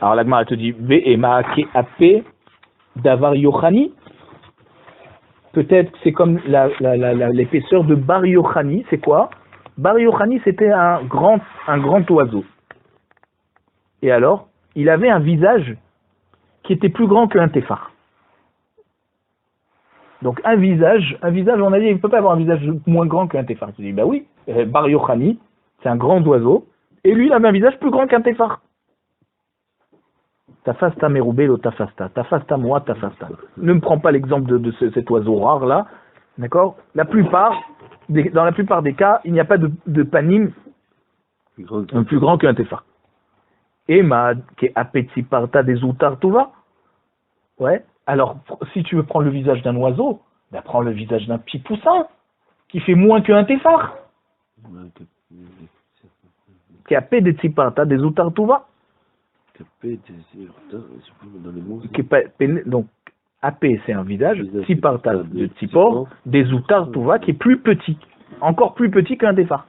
Alors la Gemara te dit Ve'ema ke'ape davar yochani. Peut-être que c'est comme l'épaisseur de Bar Yochani. C'est quoi? Bar Yochani, c'était un grand oiseau. Et alors, il avait un visage qui était plus grand qu'un téphar. Donc un visage, on a dit, il ne peut pas avoir un visage moins grand qu'un téphar. Tu dis, bah oui, Bar Yochani, c'est un grand oiseau, et lui, il avait un visage plus grand qu'un téphar. Tafasta merubelo tafasta, tafasta moi tafasta. Ne me prends pas l'exemple de cet oiseau rare là, d'accord? Dans la plupart des cas, il n'y a pas de panim plus grand qu'un téphar. Ema ke apetsi parta des outar tuva. Ouais. Alors, si tu veux prendre le visage d'un oiseau, ben prends le visage d'un petit poussin qui fait moins qu'un téphar. Ke apetsi parta des outar tuva. Donc, AP c'est un visage, Tsiparta de Tsipor, des Outar Touva qui est plus petit, encore plus petit qu'un téphar.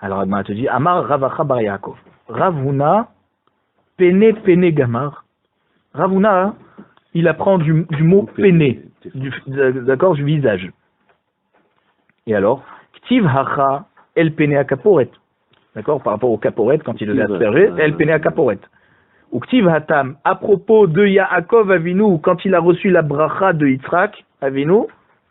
Alors, elle te dit, Amar Ravacha Bar Yaakov, Ravuna, Pene Gamar. Ravuna, il apprend du mot Pene, d'accord, du visage. Et alors, Ktiv Hacha El Pene Akaporet. D'accord, par rapport au caporet, quand il devait asperger, El Pene Akaporet. Ou Ktiv Hatam, à propos de Yaakov Avinu, quand il a reçu la bracha de Yitzhak Avinu,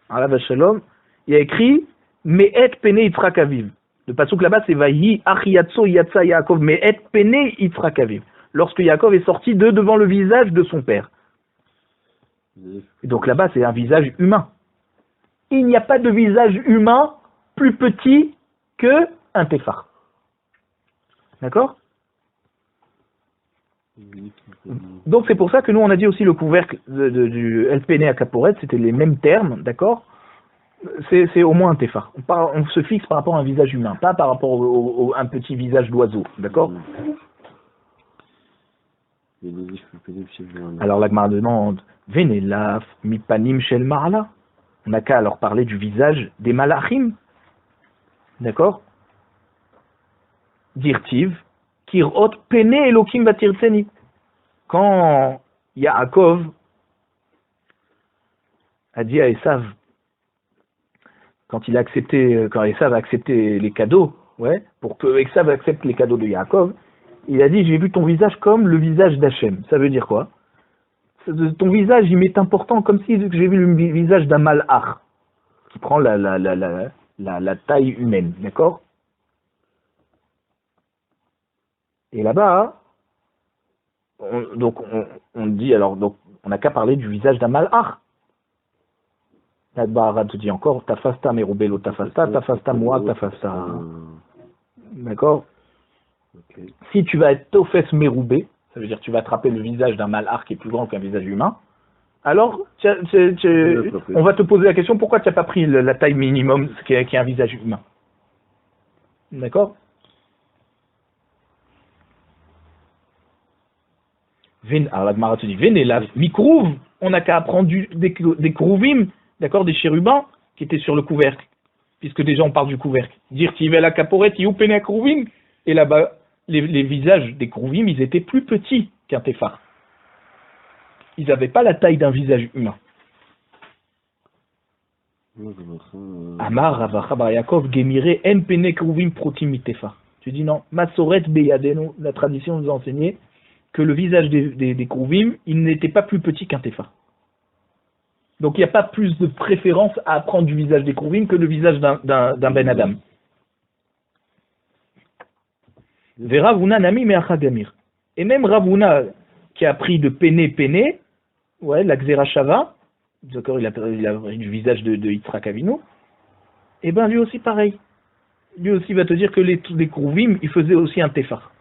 Alav Shalom, il a écrit Me'et Pene Yitzhak Aviv. Le pasuk là-bas, c'est Vayi Achiyatso Yatsa Yaakov, Me'et Pene Yitzhak Aviv. Lorsque Yaakov est sorti devant le visage de son père. Et donc là-bas, c'est un visage humain. Il n'y a pas de visage humain plus petit que un téphar. D'accord? Donc c'est pour ça que nous on a dit aussi le couvercle du LPN à Caporet, c'était les mêmes termes, d'accord? C'est au moins un téphar. On se fixe par rapport à un visage humain, pas par rapport à un petit visage d'oiseau, d'accord? Alors la Gemara demande, Venelaf mipanim shel marala. On n'a qu'à alors parler du visage des malachim, d'accord? Dirtiv, kirot pene elokim batirtseni. Quand Yaakov a dit à Esav, quand Esav a accepté les cadeaux, pour que Esav accepte les cadeaux de Yaakov, il a dit, j'ai vu ton visage comme le visage d'Hachem. Ça veut dire quoi? Ton visage, il m'est important comme si j'ai vu le visage d'un malach, qui prend la taille humaine, d'accord? Et là-bas, on dit, alors, donc, on n'a qu'à parler du visage d'un malach. Là-bas, te dit encore, tafasta merubelo tafasta moi tafasta. D'accord? Okay. Si tu vas être tofes meroubé, ça veut dire que tu vas attraper le visage d'un malach qui est plus grand qu'un visage humain, alors on va te poser la question, pourquoi tu n'as pas pris la taille minimum qui est un visage humain? D'accord? Alors la Gemara te dit, Venelav, mikrouv, on n'a qu'à apprendre des krouvim, d'accord, des chérubins qui étaient sur le couvercle, puisque déjà on parle du couvercle. Dire tivela kaporet youpene krouvim, et là-bas, les visages des krouvim, ils étaient plus petits qu'un téphar. Ils n'avaient pas la taille d'un visage humain. Amar Ravacha Bar Yaakov gemire en pene krouvim protim mitefar. Tu dis non, masoret beyadenu, la tradition nous a enseigné que le visage des krouvim, il n'était pas plus petit qu'un téphar. Donc il n'y a pas plus de préférence à apprendre du visage des krouvim que le visage d'un ben Adam. Veravuna nami me'acha gamir. Et même Ravuna, qui a appris de pene, la Xerashava, d'accord, il a appris du visage de Yitzhak Avinu, et bien lui aussi pareil. Lui aussi va te dire que les krouvim, il faisait aussi un téphar.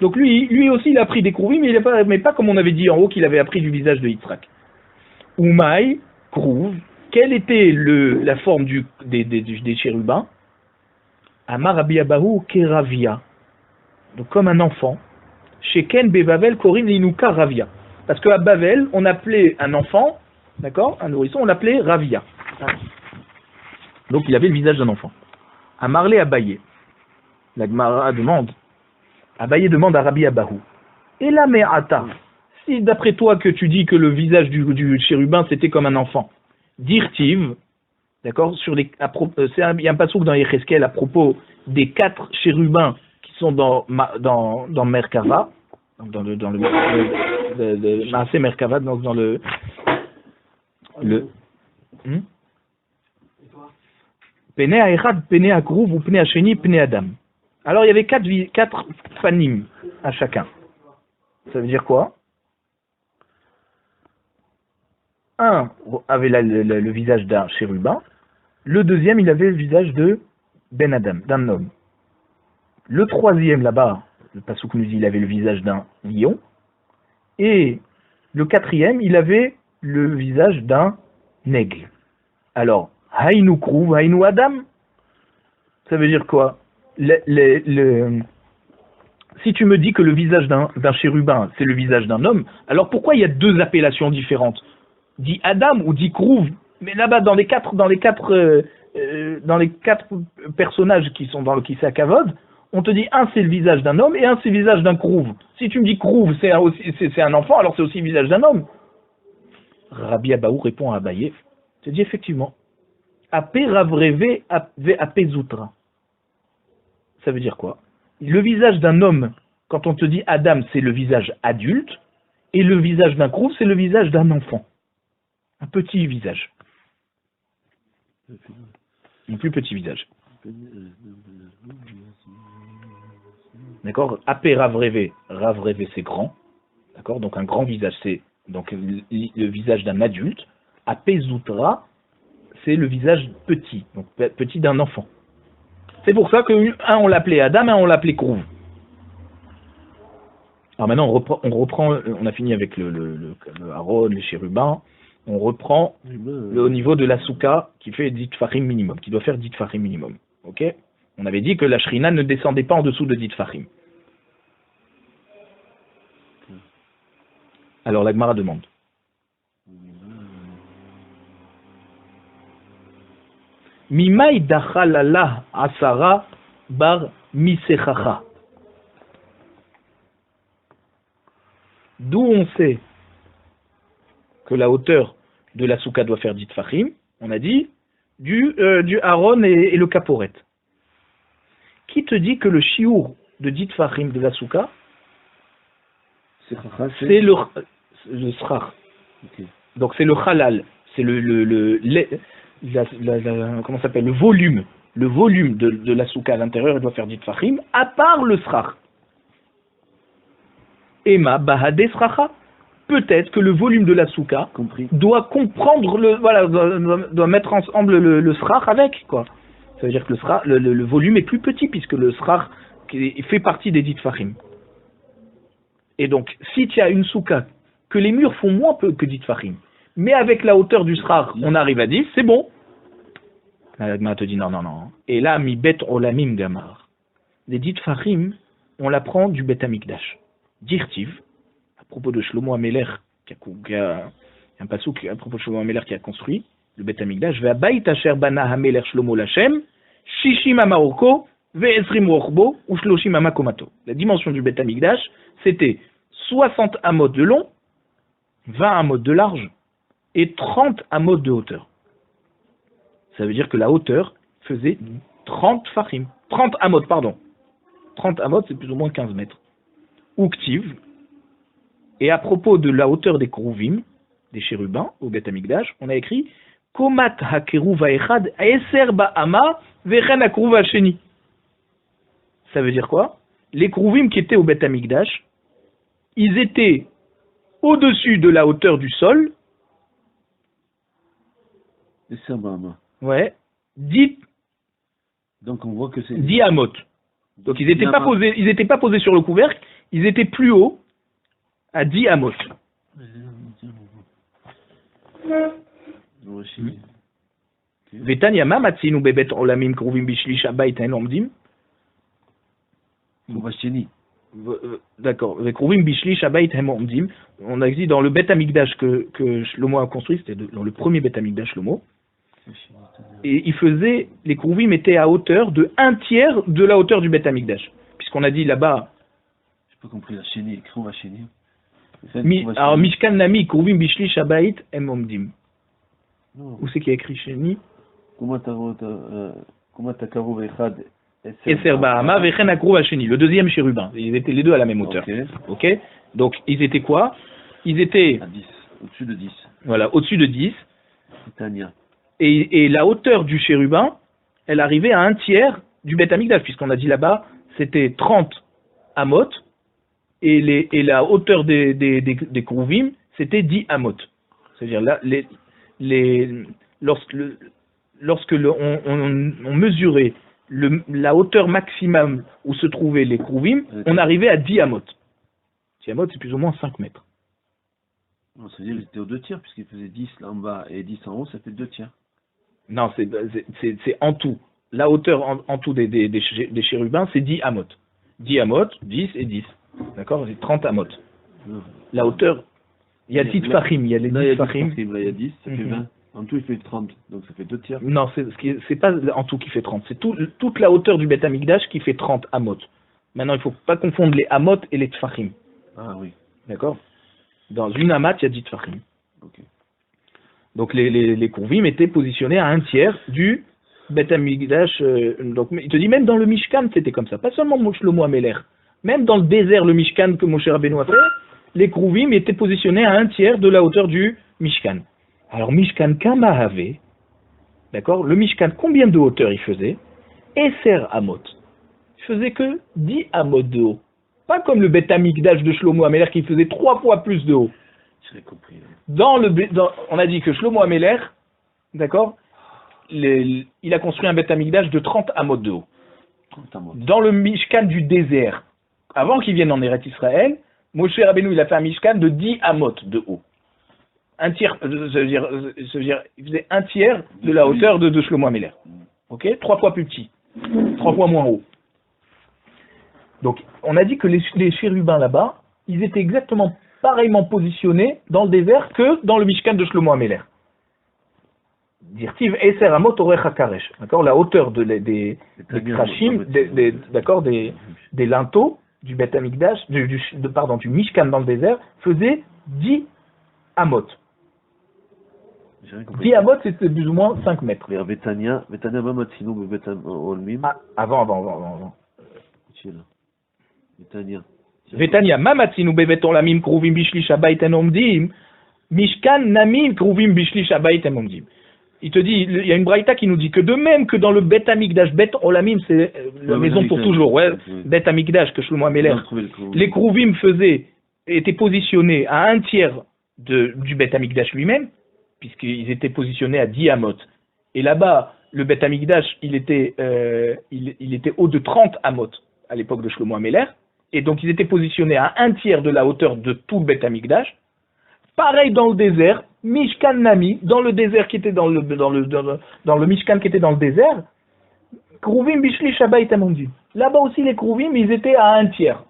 Donc lui aussi, il a appris des krouvim, mais pas comme on avait dit en haut qu'il avait appris du visage de Yitzhak. Umaï, krouv, quelle était la forme des chérubins? Amar Rabbi Abahu keravia. Donc comme un enfant. Sheken bebavel korin linuka ravia. Parce qu'à Bavel, on appelait un enfant, d'accord, un nourrisson, on l'appelait ravia. Donc il avait le visage d'un enfant. Amarle Abaye. La Gemara demande. Abaye demande à Rabbi Abahu. Et la me'ata, si d'après toi que tu dis que le visage du chérubin c'était comme un enfant, dirtiv, d'accord, il y a un passouk dans Yecheskel à propos des 4 chérubins qui sont dans Merkava, dans le Maaseh Merkava, dans le Pene Echad, Pene Akrouv ou Pene Hasheni, Pene Adam. Alors il y avait 4 fanim à chacun. Ça veut dire quoi? Un avait le visage d'un chérubin, le deuxième il avait le visage de Ben Adam, d'un homme. Le troisième là-bas, le passouk nous dit il avait le visage d'un lion, et le quatrième il avait le visage d'un aigle. Alors, Haïnou Krouv, Haïnou Adam, ça veut dire quoi? Si tu me dis que le visage d'un chérubin, c'est le visage d'un homme, alors pourquoi il y a 2 appellations différentes? Dit Adam ou dit Krouv? Mais là-bas, dans les quatre personnages qui sont dans le Kisei Kavod, on te dit un c'est le visage d'un homme et un c'est le visage d'un Krouv. Si tu me dis Krouv, c'est un enfant, alors c'est aussi le visage d'un homme. Rabbi Abaou répond à Abaye, te dit effectivement, Apé Ravreve Apé Zoutra. Ça veut dire quoi? Le visage d'un homme, quand on te dit Adam, c'est le visage adulte, et le visage d'un Krouv, c'est le visage d'un enfant. Un petit visage. Un plus petit visage. D'accord? Apé Ravreve, Ravreve c'est grand. D'accord? Donc un grand visage, c'est donc le visage d'un adulte. Apé Zoutra, c'est le visage petit, donc petit d'un enfant. C'est pour ça qu'un on l'appelait Adam, un on l'appelait Krouv. Alors maintenant on reprend, on a fini avec le Aaron, les chérubins, on reprend au niveau de la souka qui fait 10 tfachim minimum, qui doit faire 10 tfachim minimum. Ok? On avait dit que la shrina ne descendait pas en dessous de 10 tfachim. Alors la Gemara demande. Mimai dachalala asara bar misechacha. D'où on sait que la hauteur de la souka doit faire 10 tfachim, on a dit du Aaron et le Kaporet. Qui te dit que le chiour de 10 tfachim de la souka, c'est le srach. Okay. Donc c'est le halal, c'est comment s'appelle, le volume de la souka à l'intérieur, il doit faire 10 tfachim, à part le srach. Ema bahade sracha. Peut-être que le volume de la souka doit comprendre doit mettre ensemble le srach avec, quoi. Ça veut dire que le volume est plus petit puisque le srach fait partie des 10 tfachim. Et donc, si tu as une souka que les murs font moins que 10 tfachim, mais avec la hauteur du srach, on arrive à 10, c'est bon. La Gemara te dit non. Et là, mi bet olamim gamar. Les 10 tfachim, on l'apprend du Bet Amikdash. Dirtiv, à propos de Shlomo Ameler, qui a un passouk à propos de Shlomo Ameler qui a construit le Bet Amikdash, Ve'abayit asher bana Hameler Shlomo Lachem, Shishim Amaorko, Ve'ezrim Rochbo, ou Shloshim Amakomato. La dimension du Bet Amikdash, c'était 60 amot de long, 20 amot de large, et 30 amot de hauteur. Ça veut dire que la hauteur faisait 30 fachim. 30 amot, pardon. 30 amot, c'est plus ou moins 15 mètres. Uktiv, et à propos de la hauteur des Krouvim, des chérubins, au Bet Amikdash, on a écrit Komat hakeruv haechad eser ba'ama vechen hakeruv hasheni. Ça veut dire quoi? Les Krouvim qui étaient au Bet Amikdash, ils étaient au-dessus de la hauteur du sol. Eser ba'ama. Ouais. 10. Donc on voit que c'est 10 amot. Donc ils n'étaient pas posés sur le couvercle, ils étaient plus haut à 10 amot. Vetanyama matzinu bebet olamim kruvim bishlish abayit en omdim. D'accord. Kruvim bishlish abayit en omdim. On a dit dans le Bet Amikdash que Shlomo a construit, c'était dans le premier Bet Amikdash Shlomo. Et les Krouvim étaient à hauteur de 1/3 de la hauteur du Bet Amikdash. Puisqu'on a dit là-bas, pas compris la chénie, Krouva chénie. Alors, Mishkan Nami, Kruvim Bishli Shabait Em Omdim. Non. Où c'est qu'il y a écrit chéni? Comment t'as Karou Echad Eser Bahama, Vechen Akrouva chéni. Le deuxième chérubin. Ils étaient les deux à la même hauteur. Ok. Donc, ils étaient quoi? Ils étaient. À 10, au-dessus de 10. Voilà, au-dessus de 10. Tania. Et la hauteur du chérubin, elle arrivait à un tiers du Beth Amikdash, puisqu'on a dit là-bas, c'était 30 amot, et la hauteur des Kruvim, c'était 10 amot. C'est-à-dire, là, lorsque on mesurait la hauteur maximum où se trouvaient les Kruvim, on arrivait à 10 amot. 10 amot, c'est plus ou moins 5 mètres. Non, ça veut dire qu'ils étaient aux 2 tiers, puisqu'ils faisaient 10 là en bas et 10 en haut, ça fait 2 tiers. Non, c'est en tout. La hauteur en tout des chérubins, c'est 10 amot. 10 amot, 10 et 10. D'accord? C'est 30 amot. La hauteur, il y a 10 tfachim, il y a les 10 tfachim. Là, il y a 10, ça fait 20. En tout, il fait 30, donc ça fait 2 tiers. Non, c'est pas en tout qui fait 30. C'est toute la hauteur du Beth Amikdash qui fait 30 amot. Maintenant, il ne faut pas confondre les amot et les tfachim. Ah oui. D'accord? Dans une amat, il y a 10 tfachim. Ok. Donc les Kruvim étaient positionnés à un tiers du Beth Amikdash. Donc il te dit même dans le Mishkan c'était comme ça, pas seulement Shlomo Ameler. Même dans le désert, le Mishkan que Moshe Rabbeinu a fait, les Kruvim étaient positionnés à un tiers de la hauteur du Mishkan. Alors Mishkan Kamahave, d'accord, le Mishkan combien de hauteur il faisait? Eser Amot. Il faisait que 10 Amot de haut. Pas comme le Beth Amikdash de Shlomo Ameler qui faisait 3 fois plus de haut. J'ai compris. On a dit que Shlomo Ameler, d'accord, il a construit un Beth Amikdash de 30 amot de haut. 30 amot. Dans le Mishkan du désert, avant qu'il vienne en Eretz Israël, Moshe Rabbeinu il a fait un Mishkan de 10 amot de haut. Un tiers, il faisait un tiers de la hauteur de Shlomo Ameler. Ok, 3 fois plus petit, 3 fois moins haut. Donc, on a dit que les chérubins là-bas, ils étaient exactement pareillement positionnés dans le désert que dans le Mishkan de Shlomo Ameler. Dirtiv Eser Amot Orech HaKaresh. D'accord, la hauteur des krashim, d'accord, des linteaux du Beth Amikdash, du Mishkan dans le désert, faisait 10 amot. 10 amot, c'était plus ou moins 5 mètres. Betania Mamatsino, Olmim. Avant. Betania. Vetania, Mamatsinu beveton lamim kruvim bishli shabait omdim, Mishkan namim kruvim bishli shabait omdim. Il te dit, il y a une braïta qui nous dit que de même que dans le Bet Amikdash, Bet Olamim, c'est la maison pour toujours, ouais, Bet Amikdash que Shlomo Ameler, les kruvim étaient positionnés à un tiers du Bet Amikdash lui-même, puisqu'ils étaient positionnés à 10 amot. Et là-bas, le Bet Amikdash, il était haut de 30 amot à l'époque de Shlomo Ameler. Et donc ils étaient positionnés à un tiers de la hauteur de tout le Beth Amikdash. Pareil dans le désert, Mishkan Nami, dans le désert qui était dans le Mishkan qui était dans le désert, Kruvim Bishli Shabbat Amondi. Là-bas aussi les Kruvim, ils étaient à un tiers.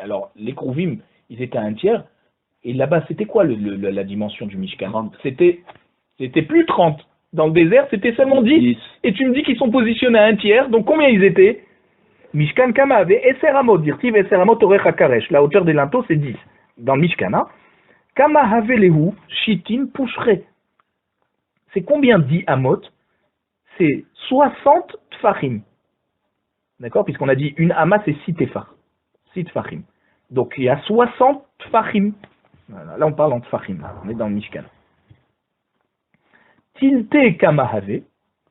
Alors les Kruvim, ils étaient à un tiers. Et là-bas, c'était quoi la dimension du Mishkan? 30. C'était plus 30. Dans le désert, c'était seulement 10. Et tu me dis qu'ils sont positionnés à un tiers. Donc combien ils étaient? Mishkan Kama avait Eser Amot, dirtiv Eser Amot Orech HaKaresh. La hauteur des linteaux, c'est 10. Dans le Mishkan, hein? Kama Havelehu, Shitin Pushre. C'est combien 10 Amot? C'est 60 Tfachim. D'accord? Puisqu'on a dit une Ama, c'est 6 Tefach. 6 Tfachim. Donc il y a 60 Tfachim. Voilà, là on parle en Tfachim. On est dans le Mishkan. Tilte Kama Have,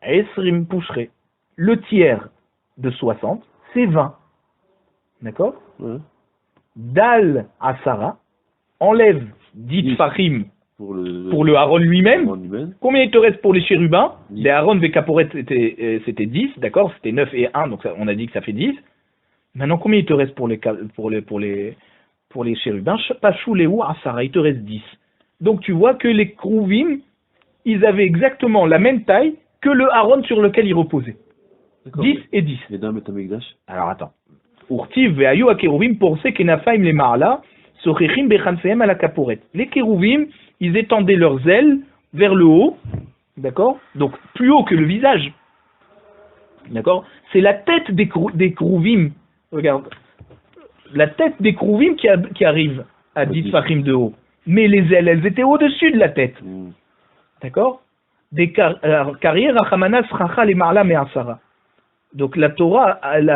Esrim Pushre. Le tiers de 60, c'est 20. D'accord? Dal Asara enlève 10 Tfachim pour le Aaron lui-même. Combien il te reste pour les chérubins? Les Aaron Vekaporet c'était 10, d'accord? C'était 9 et 1, donc on a dit que ça fait 10. Maintenant, combien il te reste pour les chérubins? Pachouléou Asara, il te reste 10. Donc tu vois que les Kruvim, ils avaient exactement la même taille que le Aaron sur lequel ils reposaient. 10 et 10. Et dans le Beth Amikdash? Alors attends. Urtiv ve'ayu akeruvim porse kenafaim le ma'ala sochechim bechanfehem ala kaporet. Les kéruvim, ils étendaient leurs ailes vers le haut, d'accord? Donc plus haut que le visage. D'accord? C'est la tête des kéruvim. Regarde. la tête des Krouvim qui arrive à 10 Tfachim de haut. Mais les ailes, elles étaient au-dessus de la tête. D'accord? Des carrières, Achamana, Sracha, les Marla, Me'asara. Donc la Torah, elle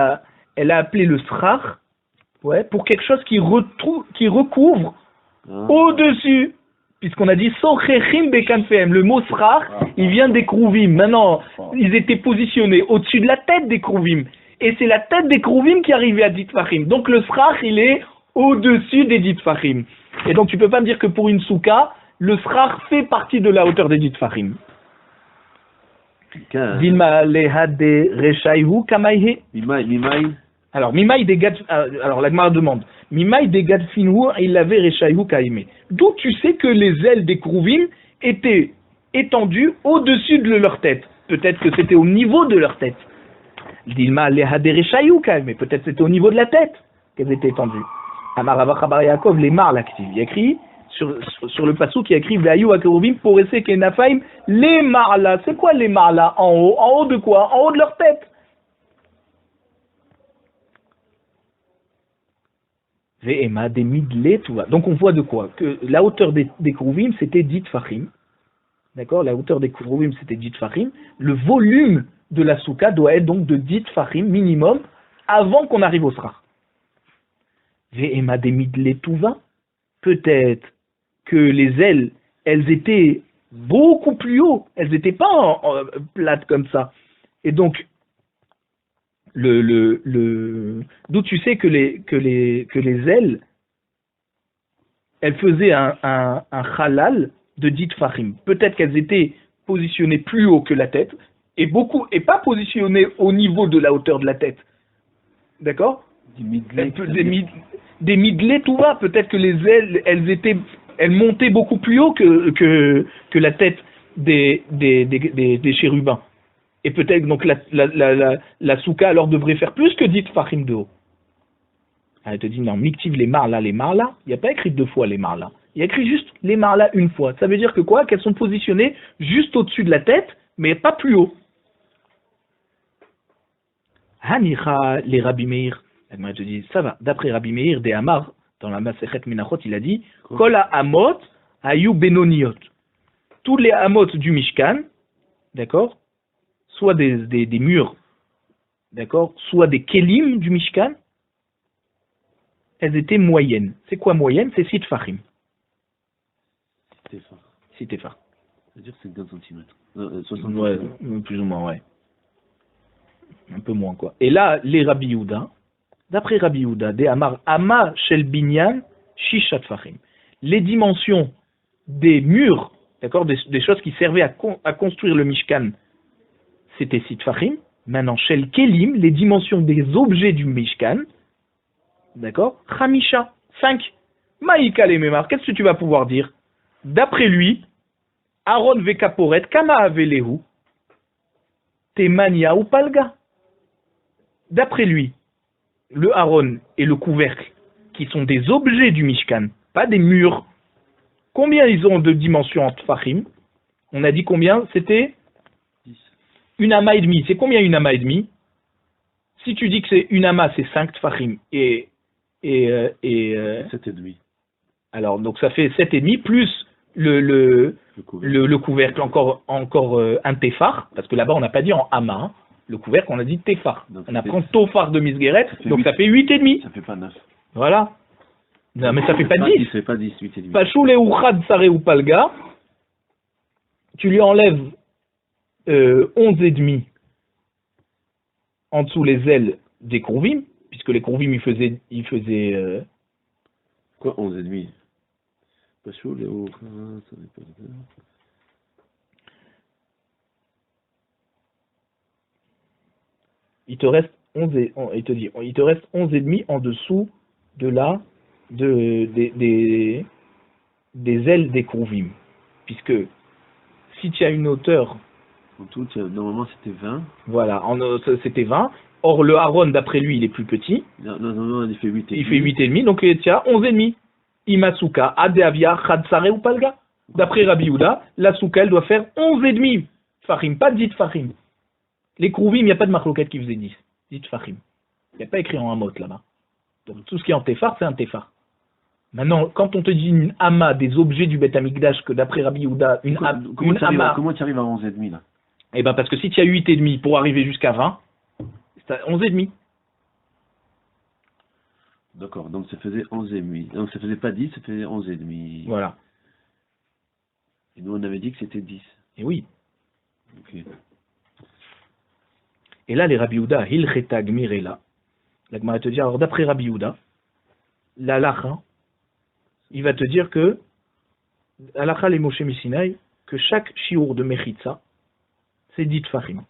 a appelé le Srach, ouais, pour quelque chose qui recouvre au-dessus. Puisqu'on a dit Sochechim Bekanfehem. Le mot Srach, il vient des Krouvim. Maintenant, ils étaient positionnés au-dessus de la tête des Krouvim. Et c'est la tête des Krouvim qui arrivait à 10 Tfachim. Donc le Srach, il est au-dessus des 10 Tfachim. Et donc tu peux pas me dire que pour une souka, le Srach fait partie de la hauteur des 10 Tfachim. Dilma lehade reshaihu kamaihe. Alors, Mimaï des Gad, alors la Gemara demande, Mimaï des Gad finhu, il avait reshaihu kaime. D'où tu sais que les ailes des Krouvim étaient étendues au-dessus de leur tête. Peut-être que c'était au niveau de leur tête. Dilma lehade reshaihu kaime. Peut-être c'était au niveau de la tête qu'elles étaient étendues. Amar Chabar Yaakov, les mar l'actif. Il y a écrit, sur le passou qui a écrit Ve'ayu akeruvim porese kenafaim les marla. C'est quoi les marla? En haut de quoi? En haut de leur tête. Ve'ema des midlé tout va. Donc on voit de quoi? Que la hauteur des Krouvim c'était 10 Tfachim. D'accord? La hauteur des Krouvim c'était 10 Tfachim. Le volume de la souka doit être donc de 10 Tfachim minimum avant qu'on arrive au Srach. Ve'ema des midlé tout va. Peut-être que les ailes, elles étaient beaucoup plus haut, elles n'étaient pas plates comme ça. Et donc, d'où tu sais que les ailes, elles faisaient un halal de 10 tfachim. Peut-être qu'elles étaient positionnées plus haut que la tête, et pas positionnées au niveau de la hauteur de la tête. D'accord? Des midlés, tout va. Peut-être que les ailes, elles montaient beaucoup plus haut que la tête des chérubins. Et peut-être donc la souka alors devrait faire plus que 10 tfachim de haut. Elle te dit non, miktiv les marla, il n'y a pas écrit 2 fois les marla. Il y a écrit juste les marla une fois. Ça veut dire que quoi? Qu'elles sont positionnées juste au-dessus de la tête, mais pas plus haut. Hanicha les Rabbi Meir. Elle te dit ça va. D'après Rabbi Meir des Amar, dans la Masechet Menachot, il a dit Kol ha'amot hayu benoniot. Tous les amot du Mishkan, d'accord, soit des murs, d'accord, soit des kelim du Mishkan, elles étaient moyennes. C'est quoi moyenne? C'est 6 tfachim. 6 tefar. C'est-à-dire que c'est 15 cm. 60 ouais, plus ou moins, ouais. Un peu moins, quoi. Et là, les Rabbi Yehuda, d'après Rabbi Yehuda, des Amar, Ama Shel Binyan, Shisha Tfachim. Les dimensions des murs, d'accord, des choses qui servaient à construire le Mishkan, c'était 6 Tfachim. Maintenant, Shel Kelim, les dimensions des objets du Mishkan, d'accord, Chamisha, 5. Maïka les Memar, qu'est-ce que tu vas pouvoir dire? D'après lui, Aaron Vekaporet, Kama Avelehu, Temania ou Palga. D'après lui, le Aaron et le couvercle, qui sont des objets du Mishkan, pas des murs, combien ils ont de dimensions en tfachim? On a dit combien? C'était 10. Une ama et demi. C'est combien une ama et demi? Si tu dis que c'est une ama, c'est 5 tfachim et 7,5. Alors, donc ça fait 7,5 plus le couvercle, encore un tefar, parce que là-bas on n'a pas dit en ama, hein. Le couvercle on a dit tefar. Donc, on apprend tofar de misgueret, donc 8. Ça fait 8,5. Ça fait pas 9. Voilà. Non, mais ça fait pas 10. Ça fait pas 10, 8,5. Pachoule ou chad sare ou palga, tu lui enlèves 11,5 en dessous les ailes des Krouvim, puisque les Krouvim ils faisaient quoi 11,5? Pachoule ou ça dépend. Il te reste 11 et il te dit, il te reste 11,5 en dessous de des ailes des Krouvim, puisque si tu as une hauteur, en tout, normalement c'était 20. Voilà, c'était 20. Or le Aaron d'après lui il est plus petit. Non, il fait 8,5. Il fait 8,5, donc tu as 11,5. Imasuka, Adeavia, Khadsare ou Palga. D'après Rabbi Yehuda, la souka elle doit faire 11,5 Fahim, pas 10 Fahim. Les Krouvim, il n'y a pas de marloquette qui faisait 10 Fahim. Il n'y a pas écrit en amot là-bas. Donc tout ce qui est en téphar, c'est un téphar. Maintenant, quand on te dit une ama des objets du Beth Amikdash, que d'après Rabbi Yehuda, comment tu arrives à 11,5 là? Eh bien, parce que si tu as 8,5 pour arriver jusqu'à 20, c'est à 11,5. D'accord, donc ça faisait 11,5. Donc ça faisait pas 10, ça faisait 11,5. Voilà. Et nous, on avait dit que c'était 10. Et oui. Ok. Et là, les Rabbi Yehuda, Hilcheta Gmirela. La Gemara te dit, alors d'après Rabbi Yehuda, la lacha, il va te dire que, la lacha les Moshe Misinaï, que chaque shiur de Mechitza, c'est dit Fahim.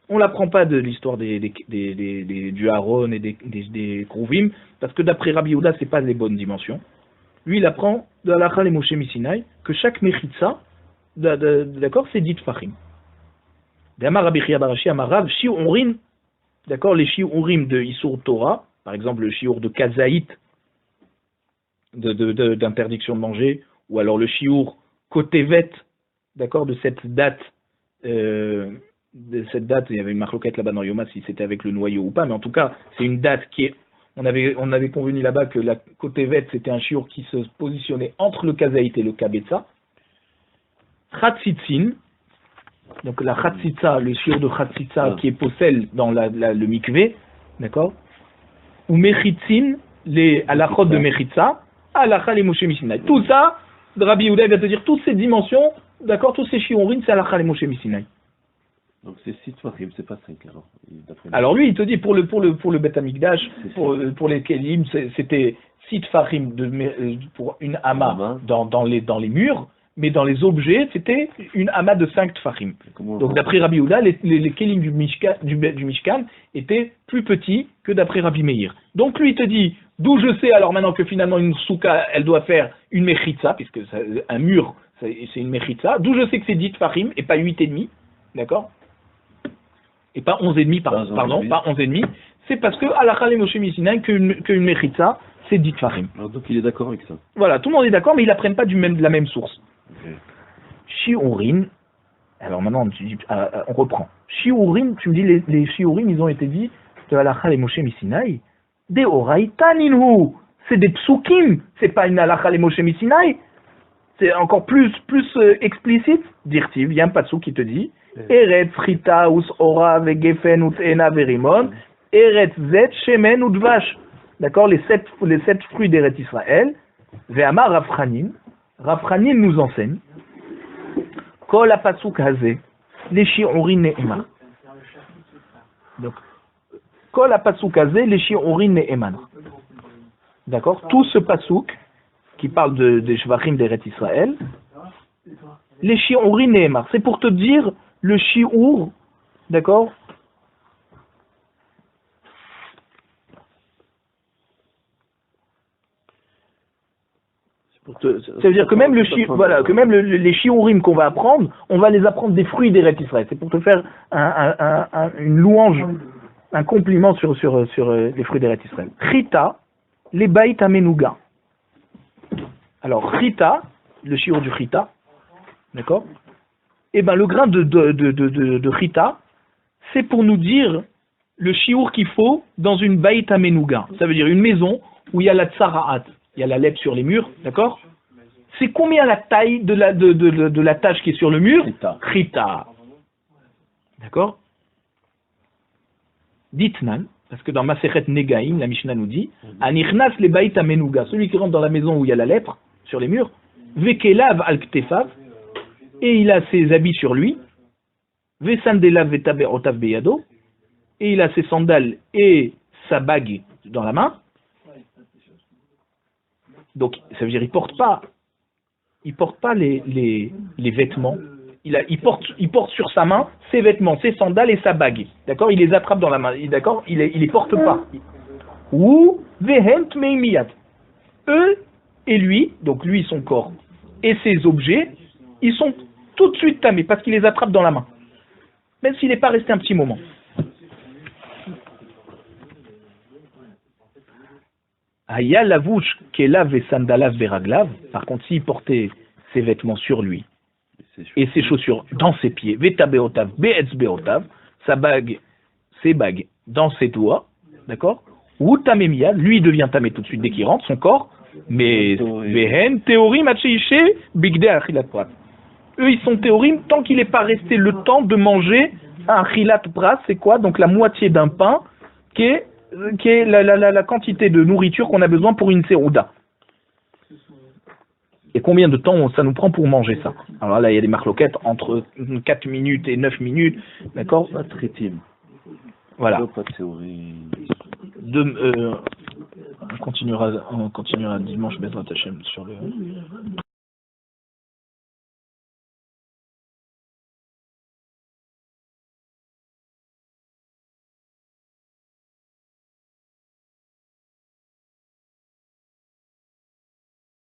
On l'apprend pas de l'histoire du Aaron et des Krouvim, parce que d'après Rabbi Yehuda, c'est pas les bonnes dimensions. Lui, il apprend de la lacha les Moshe Misinaï, que chaque Mechitza, d'accord, c'est dit Fahim. D'Amar Rabbi Chia Barashi Amarav, Shiurim, d'accord, les Shiurim de Isur Torah, par exemple le Shiur de Kazaït, d'interdiction de manger, ou alors le Shiur Kotevet, d'accord, de cette date, il y avait une marloquette là-bas dans Yoma si c'était avec le noyau ou pas, mais en tout cas, c'est une date qui est, on avait convenu là-bas que la Kotevet c'était un Shiur qui se positionnait entre le Kazaït et le Kabetza. Chatzitzin, donc la Chatzitza, le shiur de Chatzitza qui est possède dans le mikvé, d'accord, ou Mechitzin, les halachot de Mechitza, halacha les Moshe Misinaï. Tout ça, Rabbi Yehuda va te dire, toutes ces dimensions, d'accord, tous ces shiurim, c'est halacha les Moshe Misinaï. Donc c'est 6 Fahim, c'est pas 5 alors. Alors lui, il te dit, pour le Beth Amikdash, pour les Kelim, c'était 6 Fahim pour une ama dans les murs. Mais dans les objets, c'était une ama de 5 tfachim. Donc d'après Rabbi Yehuda, les kelim du Mishkan étaient plus petits que d'après Rabbi Meir. Donc lui il te dit, d'où je sais alors maintenant que finalement une souka, elle doit faire une mechitza, puisque un mur, c'est une mechitza, d'où je sais que c'est 10 tfachim et pas 8,5, d'accord? Et pas 11,5, pardon, pas 11,5. C'est parce que halakha le Moshe Misinaï qu'une mechitza, c'est 10 tfachim. Alors donc il est d'accord avec ça. Voilà, tout le monde est d'accord, mais ils n'apprennent pas de la même source. Shiurim, alors maintenant on reprend. Shiurim, tu me dis les Shiurim, ils ont été dit de halakha les Moshe Misinaï, de oraïta ninhu, c'est des psukim, c'est pas une halakha les Moshe Misinaï, c'est encore plus explicite. Dirtiv, il y a un pasuk qui te dit Eretz chita us ora vegefen ut ena verimon, Eretz zet shemen ut dvash. D'accord, les sept fruits d'Eretz Israël. Ve'amar Rav Chanin, Rav Chanin nous enseigne Kol ha-pasuk hazeh, les shi'urin ne'emar. Donc, Kol ha-pasuk hazeh, les shi'urin ne'emar. D'accord? Tout ce pasuk qui parle des shvachim d'Eretz Israël, les shi'urin ne'emar. C'est pour te dire le shi'ur, d'accord? Ça veut dire que même les shiurim qu'on va apprendre, on va les apprendre des fruits d'Eretz Israël. C'est pour te faire une louange, un compliment sur les fruits d'Eretz Israël. Chita, les baït amenuga. Alors chita, le shiur du chita, d'accord? Et ben le grain de chita, c'est pour nous dire le shiur qu'il faut dans une baït amenuga. Ça veut dire une maison où il y a la tsaraat. Il y a la lèpre sur les murs, d'accord? C'est combien la taille de la tache qui est sur le mur? Chita. D'accord? Ditnan, parce que dans Masechet Negaim, la Mishnah nous dit, Anichnas le baït amenuga, celui qui rentre dans la maison où il y a la lèpre sur les murs, Vekelav al ktefav, et il a ses habits sur lui, Vesandelav vetaberotav beyado, et il a ses sandales et sa bague dans la main. Donc, ça veut dire il porte pas les vêtements. Il porte sur sa main ses vêtements, ses sandales et sa bague. D'accord? Il les attrape dans la main. D'accord? Il les porte pas. Ou vehent meimiyat. Eux et lui, donc lui son corps et ses objets, ils sont tout de suite tamés parce qu'il les attrape dans la main. Même s'il n'est pas resté un petit moment. Aya lavouche kelav et sandalav beraglav. Par contre, s'il portait ses vêtements sur lui et ses chaussures dans ses pieds, veta beotav, beetz beotav, sa bague, ses bagues dans ses doigts, d'accord? ou tamé miyad, lui il devient tamé tout de suite dès qu'il rentre, son corps, mais vehen théorim acheishe bigde achilat prat. Eux ils sont théorim tant qu'il n'est pas resté le temps de manger un achilat prat, c'est quoi? Donc la moitié d'un pain qui est la quantité de nourriture qu'on a besoin pour une sérouda. Et combien de temps ça nous prend pour manger ça? Alors là, il y a des marloquettes entre 4 minutes et 9 minutes, d'accord? Pas traité. Voilà. Pas de théorie. On continuera dimanche, Bezrat Hashem, sur le...